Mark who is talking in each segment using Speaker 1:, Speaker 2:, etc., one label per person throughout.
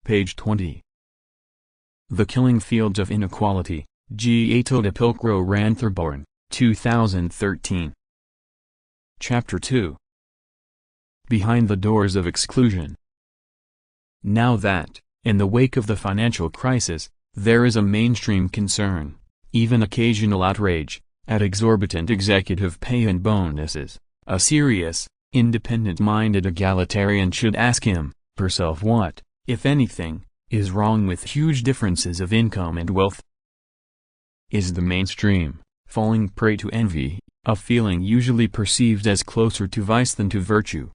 Speaker 1: Page 20. The Killing Fields of Inequality, G. de Pilcro Ran Therborn, 2013. Chapter 2. Behind the Doors of Exclusion. Now that, in the wake of the financial crisis, there is a mainstream concern, even occasional outrage, at exorbitant executive pay and bonuses, a serious, independent-minded egalitarian should ask herself what, if anything, is wrong with huge differences of income and wealth. Is the mainstream falling prey to envy, a feeling usually perceived as closer to vice than to virtue?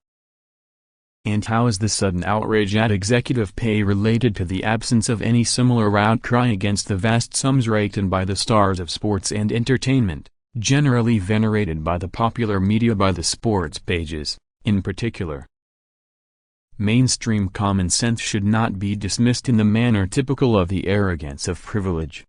Speaker 1: And how is the sudden outrage at executive pay related to the absence of any similar outcry against the vast sums raked in by the stars of sports and entertainment, generally venerated by the popular media, by the sports pages, in particular? Mainstream common sense should not be dismissed in the manner typical of the arrogance of privilege.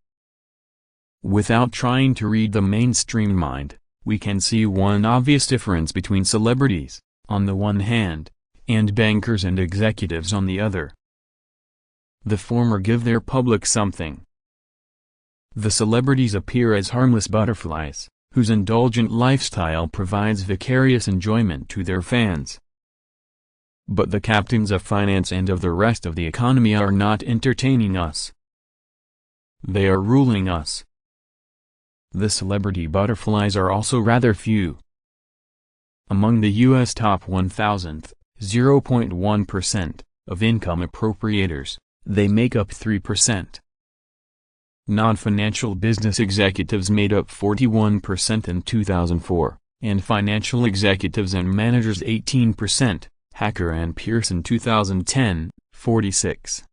Speaker 1: Without trying to read the mainstream mind, we can see one obvious difference between celebrities, on the one hand, and bankers and executives on the other. The former give their public something. The celebrities appear as harmless butterflies, whose indulgent lifestyle provides vicarious enjoyment to their fans. But the captains of finance and of the rest of the economy are not entertaining us. They are ruling us. The celebrity butterflies are also rather few. Among the U.S. top 1,000th, 0.1%, of income appropriators, they make up 3%. Non-financial business executives made up 41% in 2004, and financial executives and managers 18%, Hacker and Pearson 2010, 46.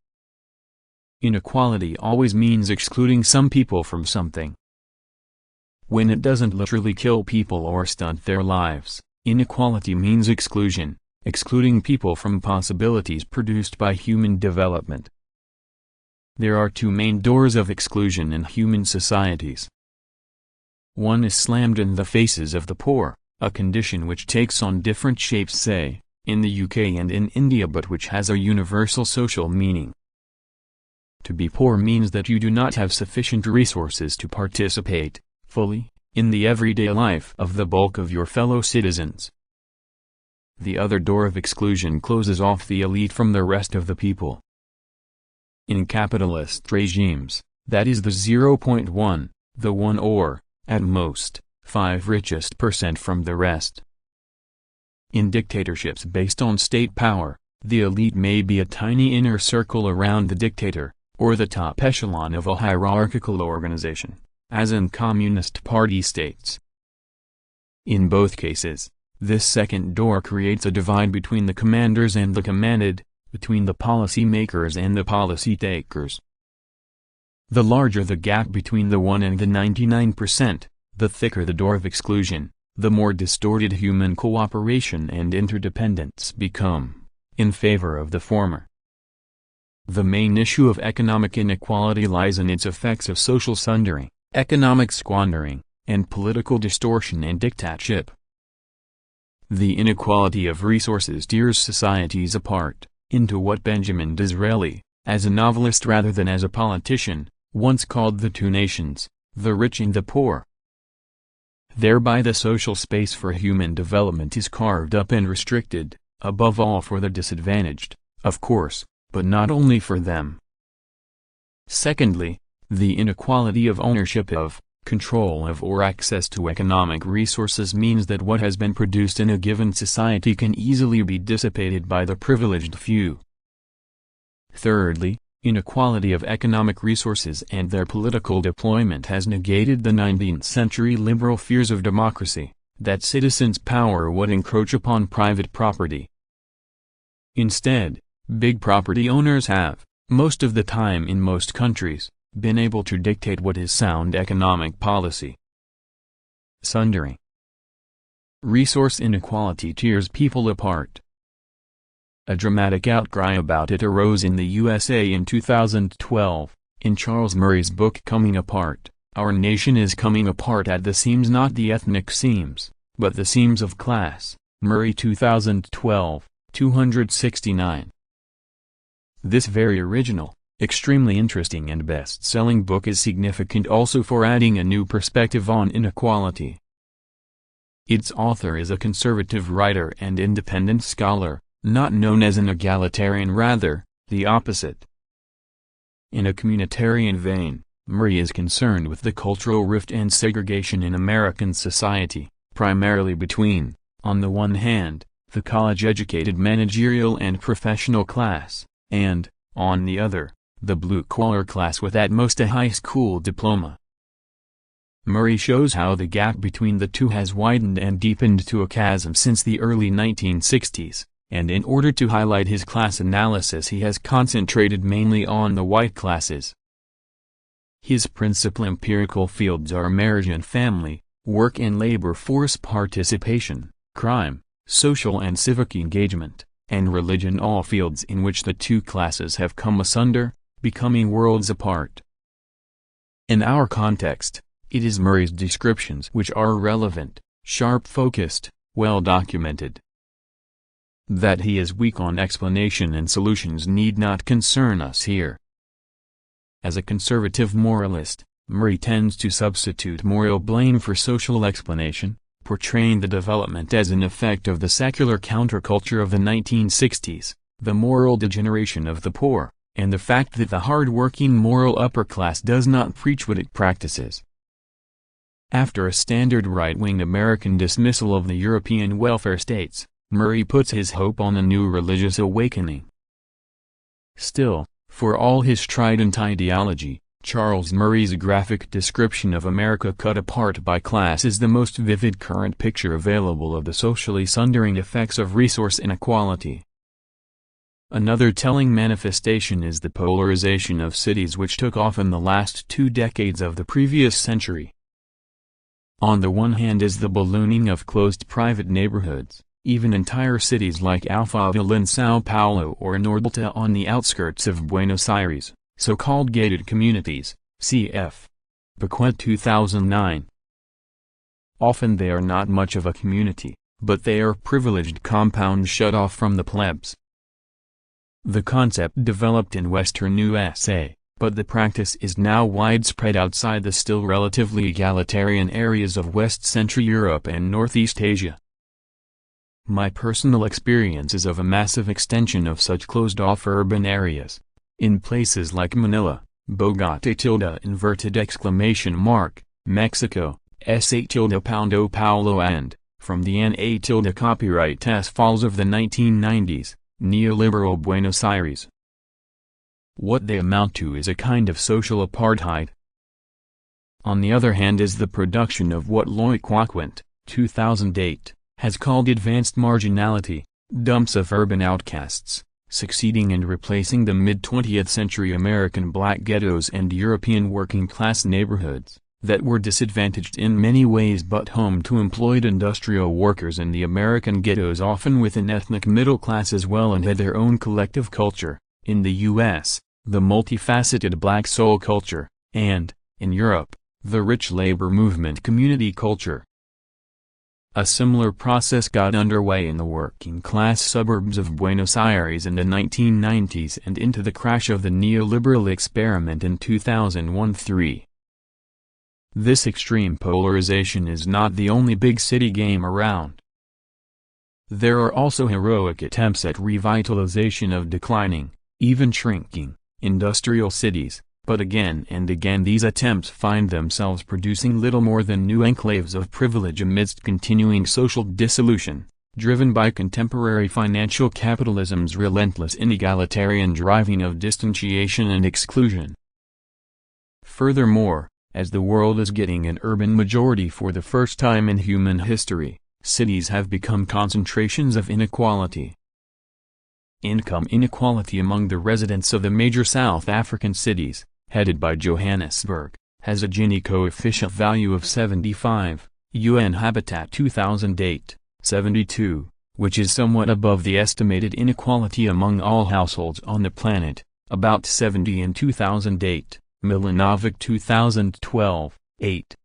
Speaker 1: Inequality always means excluding some people from something. When it doesn't literally kill people or stunt their lives, inequality means exclusion, excluding people from possibilities produced by human development. There are two main doors of exclusion in human societies. One is slammed in the faces of the poor, a condition which takes on different shapes, say, in the UK and in India, but which has a universal social meaning. To be poor means that you do not have sufficient resources to participate, fully, in the everyday life of the bulk of your fellow citizens. The other door of exclusion closes off the elite from the rest of the people. In capitalist regimes, that is the 0.1, the 1 or, at most, 5 richest percent from the rest. In dictatorships based on state power, the elite may be a tiny inner circle around the dictator, or the top echelon of a hierarchical organization, as in communist party states. In both cases, this second door creates a divide between the commanders and the commanded, between the policy makers and the policy takers. The larger the gap between the 1 and the 99%, the thicker the door of exclusion, the more distorted human cooperation and interdependence become, in favor of the former. The main issue of economic inequality lies in its effects of social sundering, economic squandering, and political distortion and dictatorship. The inequality of resources tears societies apart, into what Benjamin Disraeli, as a novelist rather than as a politician, once called the two nations, the rich and the poor. Thereby the social space for human development is carved up and restricted, above all for the disadvantaged, of course, but not only for them. Secondly, the inequality of ownership of, control of or access to economic resources means that what has been produced in a given society can easily be dissipated by the privileged few. Thirdly, inequality of economic resources and their political deployment has negated the 19th century liberal fears of democracy, that citizens' power would encroach upon private property. Instead, big property owners have, most of the time in most countries, been able to dictate what is sound economic policy. Sundering. Resource inequality tears people apart. A dramatic outcry about it arose in the USA in 2012, in Charles Murray's book Coming Apart. Our nation is coming apart at the seams, not the ethnic seams, but the seams of class. Murray 2012, 269. This very original, extremely interesting and best-selling book is significant also for adding a new perspective on inequality. Its author is a conservative writer and independent scholar, not known as an egalitarian, rather, the opposite. In a communitarian vein, Murray is concerned with the cultural rift and segregation in American society, primarily between, on the one hand, the college-educated managerial and professional class, and, on the other, the blue-collar class with at most a high school diploma. Murray shows how the gap between the two has widened and deepened to a chasm since the early 1960s, and in order to highlight his class analysis he has concentrated mainly on the white classes. His principal empirical fields are marriage and family, work and labor force participation, crime, social and civic engagement, and religion, all fields in which the two classes have come asunder, becoming worlds apart. In our context, it is Murray's descriptions which are relevant, sharp-focused, well-documented. That he is weak on explanation and solutions need not concern us here. As a conservative moralist, Murray tends to substitute moral blame for social explanation, portraying the development as an effect of the secular counterculture of the 1960s, the moral degeneration of the poor, and the fact that the hard-working moral upper class does not preach what it practices. After a standard right-wing American dismissal of the European welfare states, Murray puts his hope on a new religious awakening. Still, for all his trident ideology, Charles Murray's graphic description of America cut apart by class is the most vivid current picture available of the socially sundering effects of resource inequality. Another telling manifestation is the polarization of cities which took off in the last 2 decades of the previous century. On the one hand is the ballooning of closed private neighborhoods, even entire cities like Alphaville in São Paulo or Nordelta on the outskirts of Buenos Aires, so-called gated communities, cf. Paquette 2009. Often they are not much of a community, but they are privileged compounds shut off from the plebs. The concept developed in Western USA, but the practice is now widespread outside the still relatively egalitarian areas of West Central Europe and Northeast Asia. My personal experience is of a massive extension of such closed-off urban areas. In places like Manila, Bogotá inverted exclamation mark, Mexico, SA Poundo Paulo and, from the NA copyright test falls of the 1990s, neoliberal Buenos Aires. What they amount to is a kind of social apartheid. On the other hand is the production of what Loic Quaquint, 2008, has called advanced marginality, dumps of urban outcasts, succeeding and replacing the mid-20th century American black ghettos and European working-class neighborhoods, that were disadvantaged in many ways but home to employed industrial workers in the American ghettos, often with an ethnic middle class as well, and had their own collective culture, in the U.S., the multifaceted black soul culture, and, in Europe, the rich labor movement community culture. A similar process got underway in the working-class suburbs of Buenos Aires in the 1990s and into the crash of the neoliberal experiment in 2001-3. This extreme polarization is not the only big city game around. There are also heroic attempts at revitalization of declining, even shrinking, industrial cities, but again and again these attempts find themselves producing little more than new enclaves of privilege amidst continuing social dissolution, driven by contemporary financial capitalism's relentless inegalitarian driving of distanciation and exclusion. Furthermore, as the world is getting an urban majority for the first time in human history, cities have become concentrations of inequality. Income inequality among the residents of the major South African cities, headed by Johannesburg, has a Gini coefficient value of 75, UN Habitat 2008, 72, which is somewhat above the estimated inequality among all households on the planet, about 70 in 2008, Milanovic 2012, 8.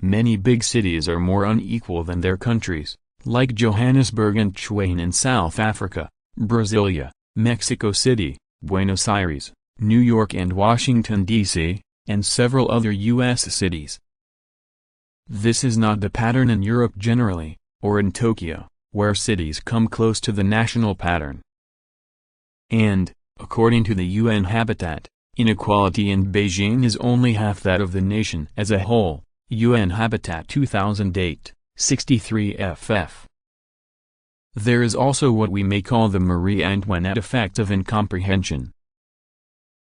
Speaker 1: Many big cities are more unequal than their countries, like Johannesburg and Tshwane in South Africa, Brasilia, Mexico City, Buenos Aires, New York and Washington, D.C., and several other U.S. cities. This is not the pattern in Europe generally, or in Tokyo, where cities come close to the national pattern. And, according to the UN Habitat, inequality in Beijing is only half that of the nation as a whole, UN Habitat 2008, 63 ff. There is also what we may call the Marie Antoinette effect of incomprehension.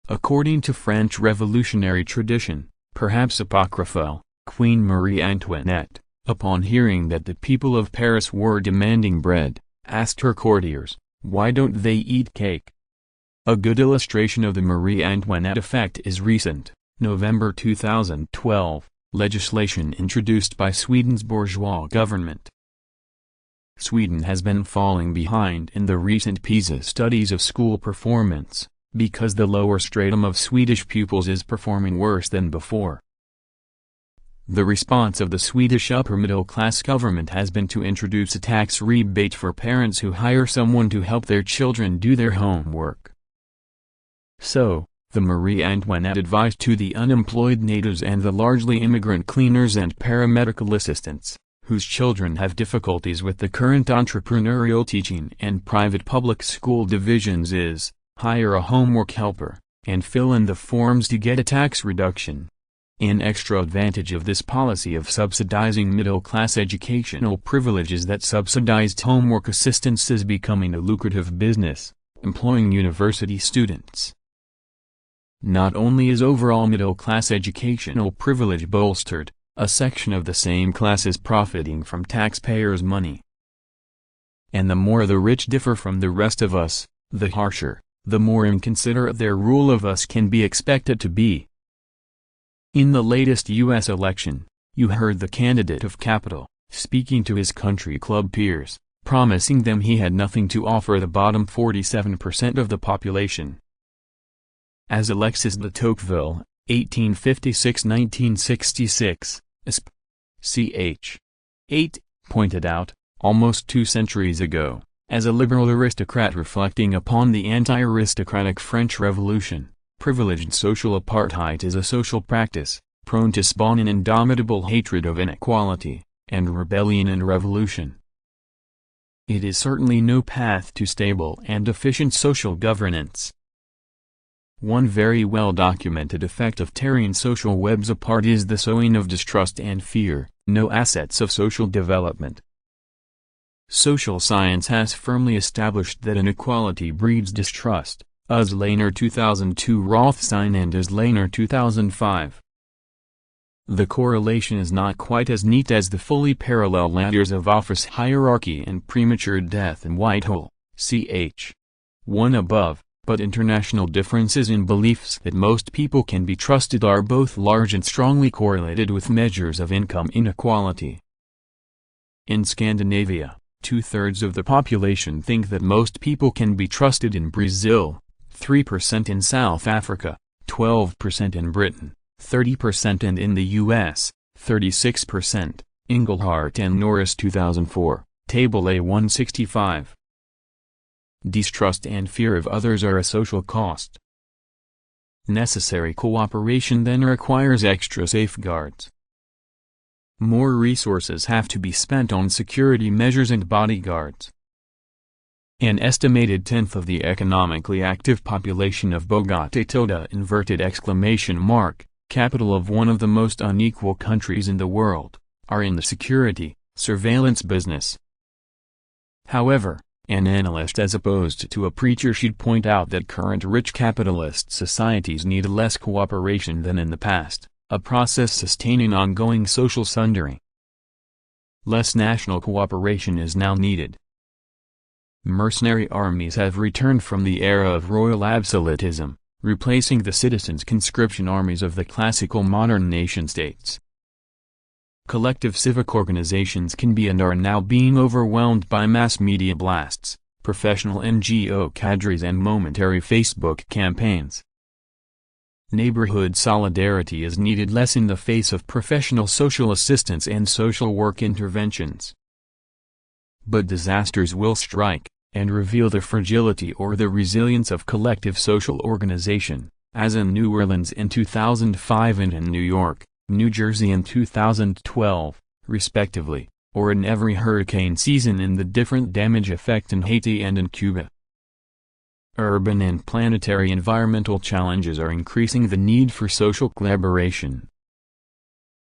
Speaker 1: According to French revolutionary tradition, perhaps apocryphal, Queen Marie Antoinette, upon hearing that the people of Paris were demanding bread, asked her courtiers, "Why don't they eat cake?" A good illustration of the Marie Antoinette effect is recent, November 2012, legislation introduced by Sweden's bourgeois government. Sweden has been falling behind in the recent PISA studies of school performance, because the lower stratum of Swedish pupils is performing worse than before. The response of the Swedish upper-middle-class government has been to introduce a tax rebate for parents who hire someone to help their children do their homework. So, the Marie Antoinette advice to the unemployed natives and the largely immigrant cleaners and paramedical assistants, whose children have difficulties with the current entrepreneurial teaching and private public school divisions is, hire a homework helper, and fill in the forms to get a tax reduction. An extra advantage of this policy of subsidizing middle-class educational privilege is that subsidized homework assistance is becoming a lucrative business, employing university students. Not only is overall middle-class educational privilege bolstered, a section of the same class is profiting from taxpayers' money. And the more the rich differ from the rest of us, the harsher, the more inconsiderate their rule of us can be expected to be. In the latest U.S. election, you heard the candidate of capital, speaking to his country club peers, promising them he had nothing to offer the bottom 47% of the population. As Alexis de Tocqueville, 1856–1966, Esp. ch. 8, pointed out, almost 2 centuries ago, as a liberal aristocrat reflecting upon the anti-aristocratic French Revolution, privileged social apartheid is a social practice, prone to spawn an indomitable hatred of inequality, and rebellion and revolution. It is certainly no path to stable and efficient social governance. One very well-documented effect of tearing social webs apart is the sowing of distrust and fear, no assets of social development. Social science has firmly established that inequality breeds distrust, as Lehner 2002, Rothstein and as Lehner 2005. The correlation is not quite as neat as the fully parallel ladders of office hierarchy and premature death in Whitehall, ch. 1 above, but international differences in beliefs that most people can be trusted are both large and strongly correlated with measures of income inequality. In Scandinavia, 2/3 of the population think that most people can be trusted in Brazil, 3% in South Africa, 12% in Britain, 30% and in the U.S., 36%, Engelhardt and Norris 2004, Table A165. Distrust and fear of others are a social cost. Necessary cooperation then requires extra safeguards. More resources have to be spent on security measures and bodyguards. An estimated tenth of the economically active population of Bogotá capital of one of the most unequal countries in the world, are in the security, surveillance business. However, an analyst as opposed to a preacher should point out that current rich capitalist societies need less cooperation than in the past, a process sustaining ongoing social sundering. Less national cooperation is now needed. Mercenary armies have returned from the era of royal absolutism, replacing the citizens' conscription armies of the classical modern nation-states. Collective civic organizations can be and are now being overwhelmed by mass media blasts, professional NGO cadres and momentary Facebook campaigns. Neighborhood solidarity is needed less in the face of professional social assistance and social work interventions. But disasters will strike, and reveal the fragility or the resilience of collective social organization, as in New Orleans in 2005 and in New York, New Jersey in 2012, respectively, or in every hurricane season in the different damage effect in Haiti and in Cuba. Urban and planetary environmental challenges are increasing the need for social collaboration.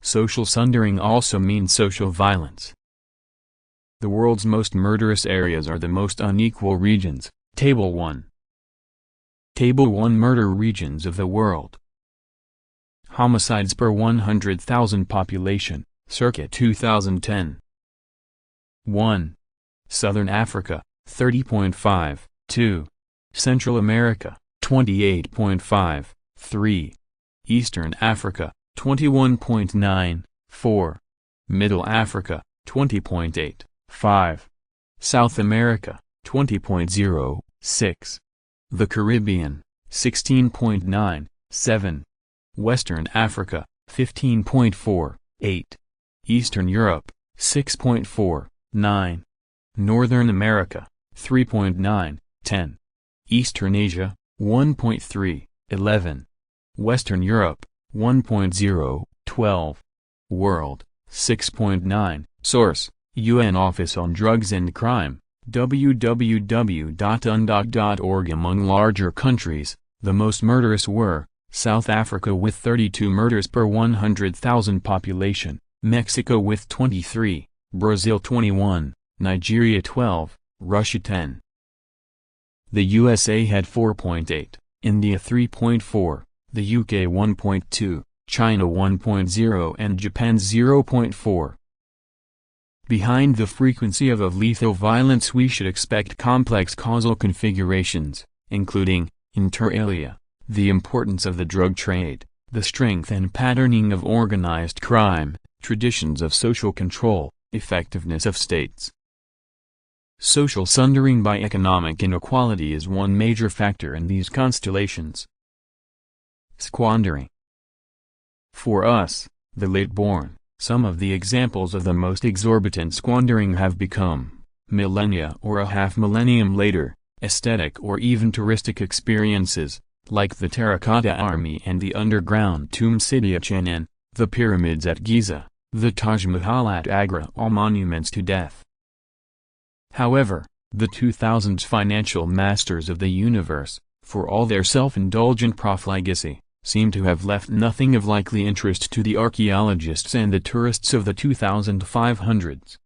Speaker 1: Social sundering also means social violence. The world's most murderous areas are the most unequal regions. Table 1. Table 1 Murder regions of the world. Homicides per 100,000 population, circa 2010. 1. Southern Africa, 30.5, 2. Central America, 28.5, 3. Eastern Africa, 21.9, 4. Middle Africa, 20.8, 5. South America, 20.0, 6. The Caribbean, 16.9, 7. Western Africa, 15.4, 8. Eastern Europe, 6.4, 9. Northern America, 3.9, 10. Eastern Asia, 1.3, 11. Western Europe, 1.0, 12. World, 6.9. Source, UN Office on Drugs and Crime, www.undoc.org. Among larger countries, the most murderous were, South Africa with 32 murders per 100,000 population, Mexico with 23, Brazil 21, Nigeria 12, Russia 10. The USA had 4.8, India 3.4, the UK 1.2, China 1.0 and Japan 0.4. Behind the frequency of lethal violence we should expect complex causal configurations, including, inter alia, the importance of the drug trade, the strength and patterning of organized crime, traditions of social control, effectiveness of states. Social sundering by economic inequality is one major factor in these constellations. Squandering. For us, the late-born, some of the examples of the most exorbitant squandering have become, millennia or a half-millennium later, aesthetic or even touristic experiences, like the Terracotta Army and the underground tomb city at Chenin, the pyramids at Giza, the Taj Mahal at Agra, all monuments to death. However, the 2000s financial masters of the universe, for all their self-indulgent profligacy, seem to have left nothing of likely interest to the archaeologists and the tourists of the 2500s.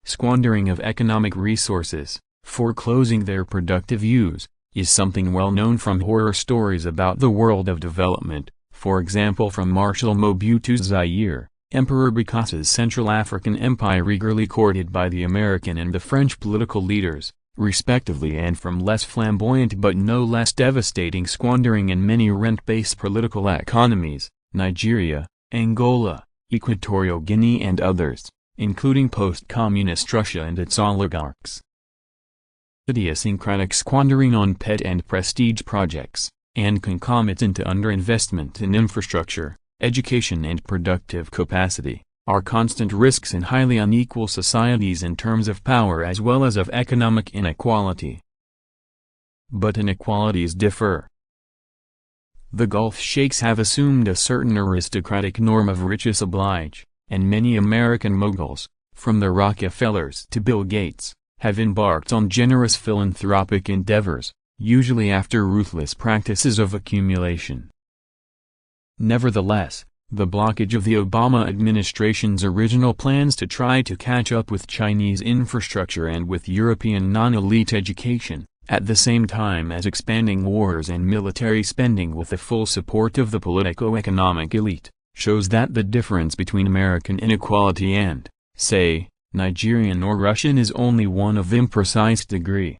Speaker 1: Squandering of economic resources, foreclosing their productive use, is something well known from horror stories about the world of development, for example from Marshal Mobutu's Zaire, Emperor Bokassa's Central African Empire eagerly courted by the American and the French political leaders, respectively, and from less flamboyant but no less devastating squandering in many rent-based political economies, Nigeria, Angola, Equatorial Guinea and others, including post-communist Russia and its oligarchs. Idiosyncratic squandering on pet and prestige projects, and concomitant underinvestment in infrastructure, education and productive capacity, are constant risks in highly unequal societies in terms of power as well as of economic inequality. But inequalities differ. The Gulf sheikhs have assumed a certain aristocratic norm of riches oblige, and many American moguls, from the Rockefellers to Bill Gates, have embarked on generous philanthropic endeavors, usually after ruthless practices of accumulation. Nevertheless, the blockage of the Obama administration's original plans to try to catch up with Chinese infrastructure and with European non-elite education, at the same time as expanding wars and military spending with the full support of the politico-economic elite, shows that the difference between American inequality and, say, Nigerian or Russian is only one of imprecise degree.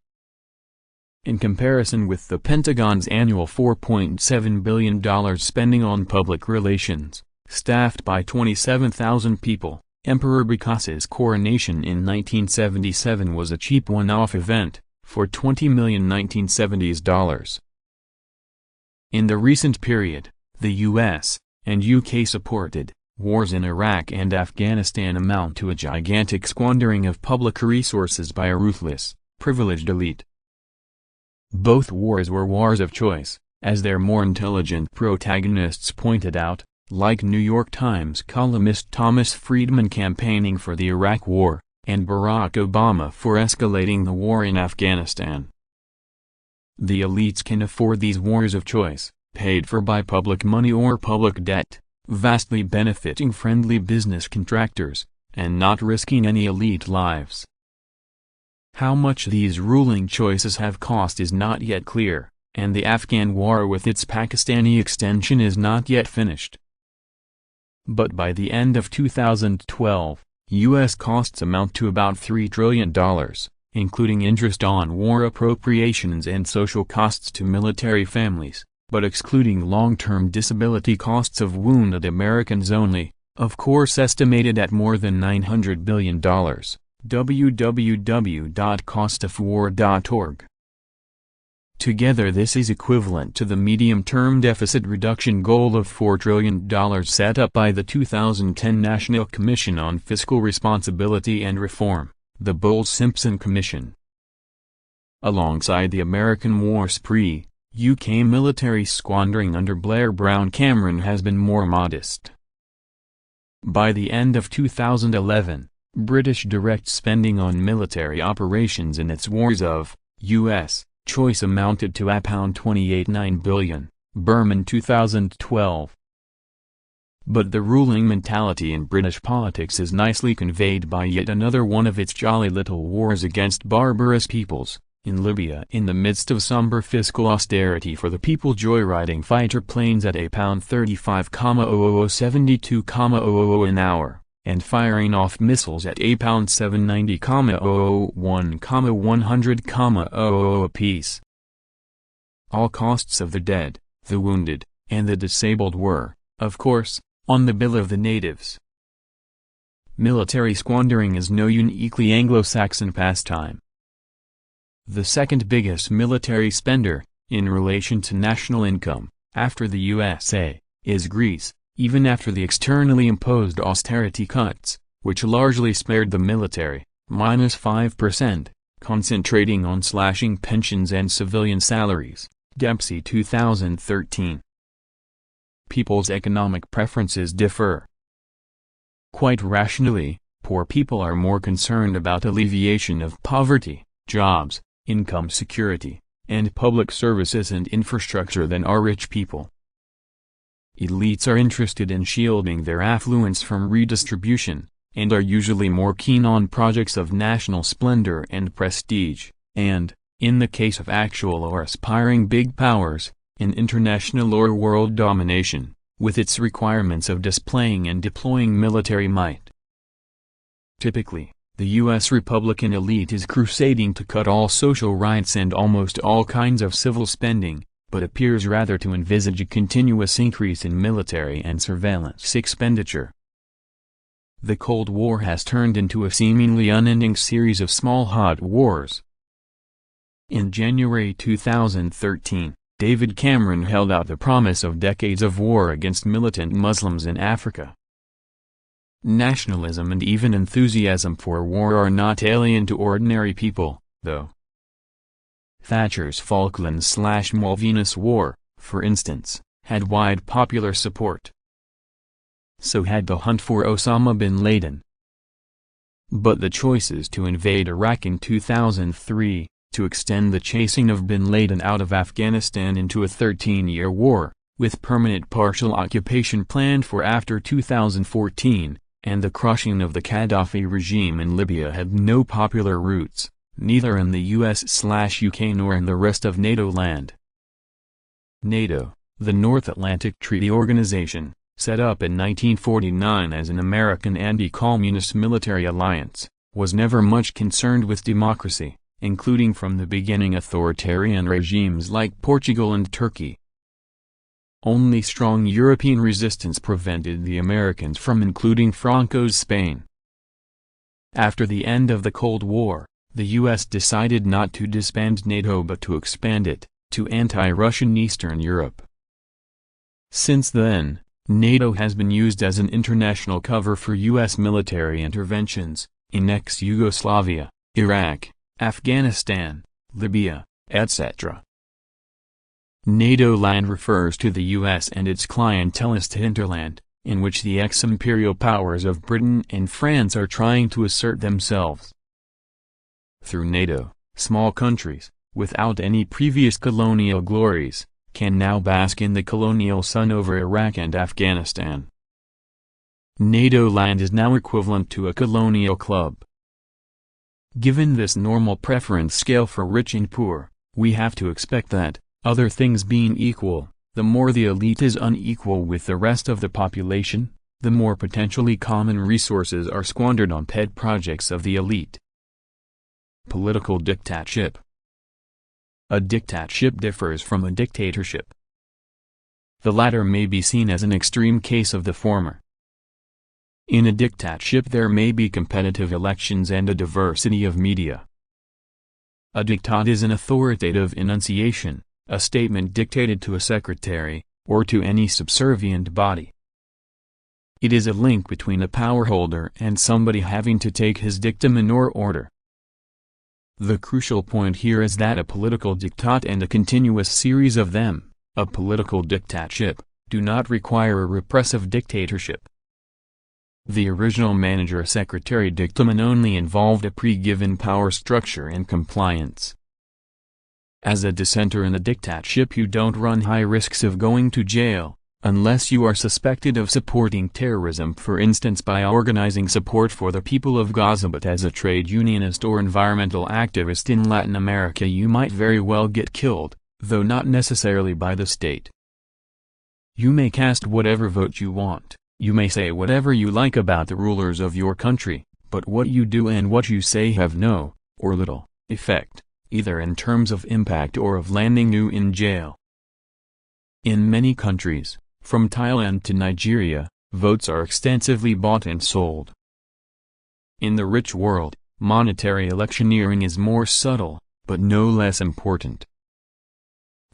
Speaker 1: In comparison with the Pentagon's annual $4.7 billion spending on public relations, staffed by 27,000 people, Emperor Bokassa's coronation in 1977 was a cheap one-off event, for $20 million 1970s dollars. In the recent period, the U.S. and UK-supported wars in Iraq and Afghanistan amount to a gigantic squandering of public resources by a ruthless, privileged elite. Both wars were wars of choice, as their more intelligent protagonists pointed out, like New York Times columnist Thomas Friedman campaigning for the Iraq War, and Barack Obama for escalating the war in Afghanistan. The elites can afford these wars of choice, paid for by public money or public debt, vastly benefiting friendly business contractors, and not risking any elite lives. How much these ruling choices have cost is not yet clear, and the Afghan war with its Pakistani extension is not yet finished. But by the end of 2012, U.S. costs amount to about $3 trillion, including interest on war appropriations and social costs to military families, but excluding long-term disability costs of wounded Americans only, of course estimated at more than $900 billion. www.costofwar.org. Together this is equivalent to the medium-term deficit reduction goal of $4 trillion set up by the 2010 National Commission on Fiscal Responsibility and Reform, the Bowles-Simpson Commission. Alongside the American war spree, UK military squandering under Blair-Brown-Cameron has been more modest. By the end of 2011, British direct spending on military operations in its wars of U.S. choice amounted to £28.9 billion, Berman 2012. But the ruling mentality in British politics is nicely conveyed by yet another one of its jolly little wars against barbarous peoples, in Libya. In the midst of somber fiscal austerity for the people joyriding fighter planes at £35,000 72,000 an hour, and firing off missiles at £790,001, 100,000 apiece. All costs of the dead, the wounded, and the disabled were, of course, on the bill of the natives. Military squandering is no uniquely Anglo-Saxon pastime. The second biggest military spender, in relation to national income, after the USA, is Greece, even after the externally imposed austerity cuts, which largely spared the military, -5%, concentrating on slashing pensions and civilian salaries, Dempsey 2013. People's economic preferences differ. Quite rationally, poor people are more concerned about alleviation of poverty, jobs, income security, and public services and infrastructure than are rich people. Elites are interested in shielding their affluence from redistribution, and are usually more keen on projects of national splendor and prestige, and, in the case of actual or aspiring big powers, in international or world domination, with its requirements of displaying and deploying military might. Typically, the U.S. Republican elite is crusading to cut all social rights and almost all kinds of civil spending, but appears rather to envisage a continuous increase in military and surveillance expenditure. The Cold War has turned into a seemingly unending series of small hot wars. In January 2013, David Cameron held out the promise of decades of war against militant Muslims in Africa. Nationalism and even enthusiasm for war are not alien to ordinary people, though. Thatcher's Falklands/Malvinas War, for instance, had wide popular support. So had the hunt for Osama bin Laden. But the choices to invade Iraq in 2003, to extend the chasing of bin Laden out of Afghanistan into a 13-year war, with permanent partial occupation planned for after 2014, and the crushing of the Gaddafi regime in Libya had no popular roots, neither in the US/UK nor in the rest of NATO land. NATO, the North Atlantic Treaty Organization, set up in 1949 as an American anti-communist military alliance, was never much concerned with democracy, including from the beginning authoritarian regimes like Portugal and Turkey. Only strong European resistance prevented the Americans from including Franco's Spain. After the end of the Cold War, the U.S. decided not to disband NATO but to expand it, to anti-Russian Eastern Europe. Since then, NATO has been used as an international cover for U.S. military interventions, in ex-Yugoslavia, Iraq, Afghanistan, Libya, etc. NATO land refers to the US and its clientelist hinterland, in which the ex-imperial powers of Britain and France are trying to assert themselves. Through NATO, small countries, without any previous colonial glories, can now bask in the colonial sun over Iraq and Afghanistan. NATO land is now equivalent to a colonial club. Given this normal preference scale for rich and poor, we have to expect that, other things being equal, the more the elite is unequal with the rest of the population, the more potentially common resources are squandered on pet projects of the elite. Political dictatorship. A dictatorship differs from a dictatorship. The latter may be seen as an extreme case of the former. In a dictatorship there may be competitive elections and a diversity of media. A diktat is an authoritative enunciation, a statement dictated to a secretary, or to any subservient body. It is a link between a power holder and somebody having to take his dictum in order. The crucial point here is that a political diktat and a continuous series of them, a political dictatorship, do not require a repressive dictatorship. The original manager-secretary dictum only involved a pre-given power structure and compliance. As a dissenter in a dictatorship you don't run high risks of going to jail, unless you are suspected of supporting terrorism, for instance by organizing support for the people of Gaza. But as a trade unionist or environmental activist in Latin America you might very well get killed, though not necessarily by the state. You may cast whatever vote you want, you may say whatever you like about the rulers of your country, but what you do and what you say have no, or little, effect, either in terms of impact or of landing you in jail. In many countries, from Thailand to Nigeria, votes are extensively bought and sold. In the rich world, monetary electioneering is more subtle, but no less important.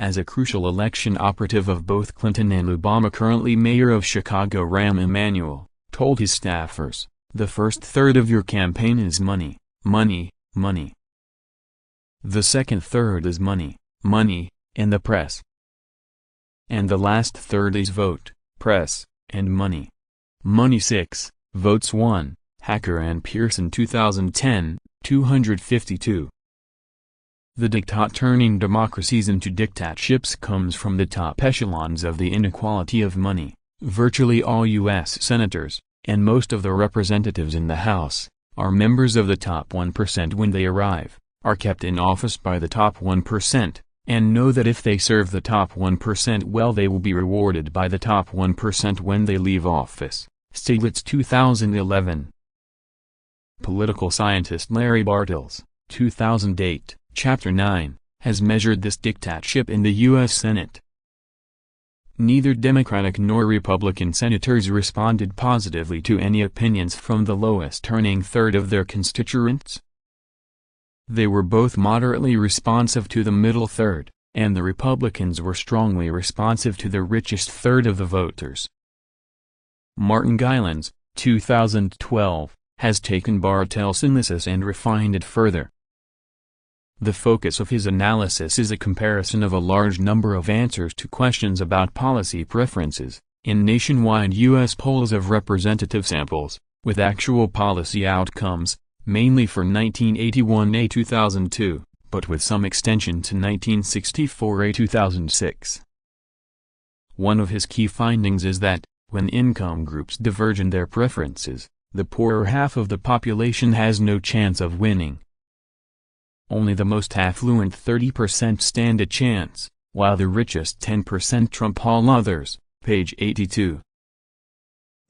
Speaker 1: As a crucial election operative of both Clinton and Obama, currently mayor of Chicago Rahm Emanuel, told his staffers, "The first third of your campaign is money, money, money. The second third is money, money, and the press. And the last third is vote, press, and money. Money 6, votes 1, Hacker and Pearson 2010, 252. The diktat turning democracies into dictatorships comes from the top echelons of the inequality of money. Virtually all U.S. senators, and most of the representatives in the House, are members of the top 1% when they arrive, are kept in office by the top 1%, and know that if they serve the top 1% well they will be rewarded by the top 1% when they leave office. Stiglitz 2011. Political scientist Larry Bartels, 2008, Chapter 9, has measured this dictatorship in the U.S. Senate. Neither Democratic nor Republican senators responded positively to any opinions from the lowest-earning third of their constituents. They were both moderately responsive to the middle third, and the Republicans were strongly responsive to the richest third of the voters. Martin Gylens, 2012, has taken Bartels' analysis and refined it further. The focus of his analysis is a comparison of a large number of answers to questions about policy preferences, in nationwide U.S. polls of representative samples, with actual policy outcomes, mainly for 1981–2002, but with some extension to 1964–2006. One of his key findings is that, when income groups diverge in their preferences, the poorer half of the population has no chance of winning. Only the most affluent 30% stand a chance, while the richest 10% trump all others, page 82.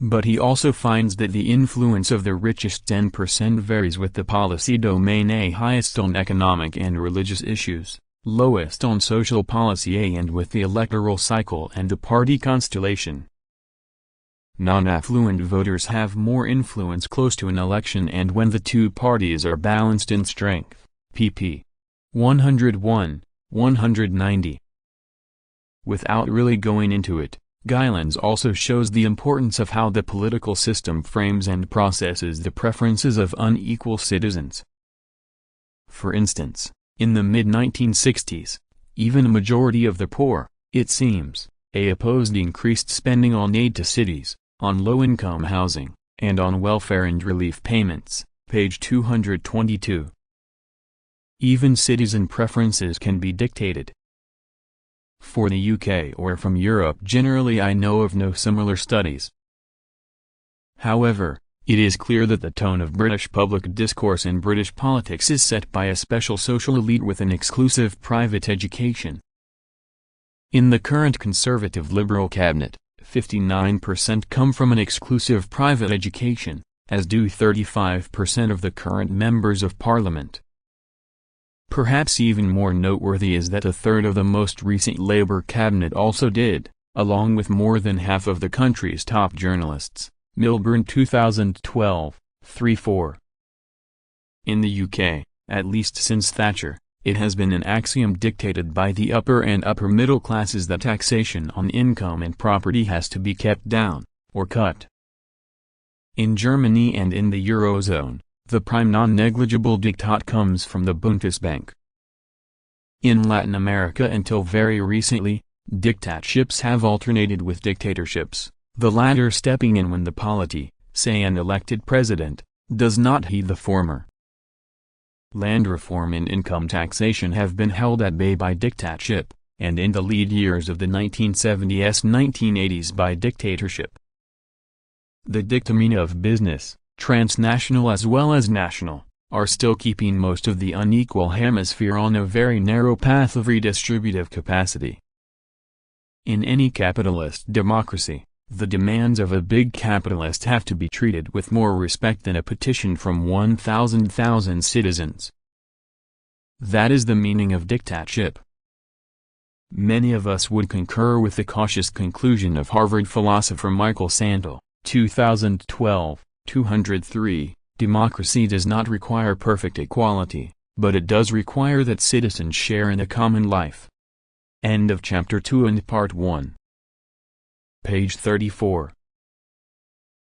Speaker 1: But he also finds that the influence of the richest 10% varies with the policy domain: A highest on economic and religious issues, lowest on social policy, and with the electoral cycle and the party constellation. Non-affluent voters have more influence close to an election and when the two parties are balanced in strength. pp. 101, 190. Without really going into it, Gylens also shows the importance of how the political system frames and processes the preferences of unequal citizens. For instance, in the mid-1960s, even a majority of the poor, it seems, opposed increased spending on aid to cities, on low-income housing, and on welfare and relief payments, page 222. Even citizen preferences can be dictated. For the UK or from Europe generally I know of no similar studies. However, it is clear that the tone of British public discourse in British politics is set by a special social elite with an exclusive private education. In the current Conservative Liberal cabinet, 59% come from an exclusive private education, as do 35% of the current members of Parliament. Perhaps even more noteworthy is that a third of the most recent Labour cabinet also did, along with more than half of the country's top journalists. Milburn 2012, 3-4. In the UK, at least since Thatcher, it has been an axiom dictated by the upper and upper middle classes that taxation on income and property has to be kept down, or cut. In Germany and in the Eurozone, the prime non-negligible diktat comes from the Bundesbank. In Latin America until very recently, dictatorships have alternated with dictatorships, the latter stepping in when the polity, say an elected president, does not heed the former. Land reform and income taxation have been held at bay by dictatorship, and in the lead years of the 1970s-1980s by dictatorship. The dictamina of business, transnational as well as national, are still keeping most of the unequal hemisphere on a very narrow path of redistributive capacity. In any capitalist democracy, the demands of a big capitalist have to be treated with more respect than a petition from 1,000 citizens. That is the meaning of dictatorship. Many of us would concur with the cautious conclusion of Harvard philosopher Michael Sandel, 2012, 203, democracy does not require perfect equality, but it does require that citizens share in a common life. End of Chapter 2 and Part 1. Page 34.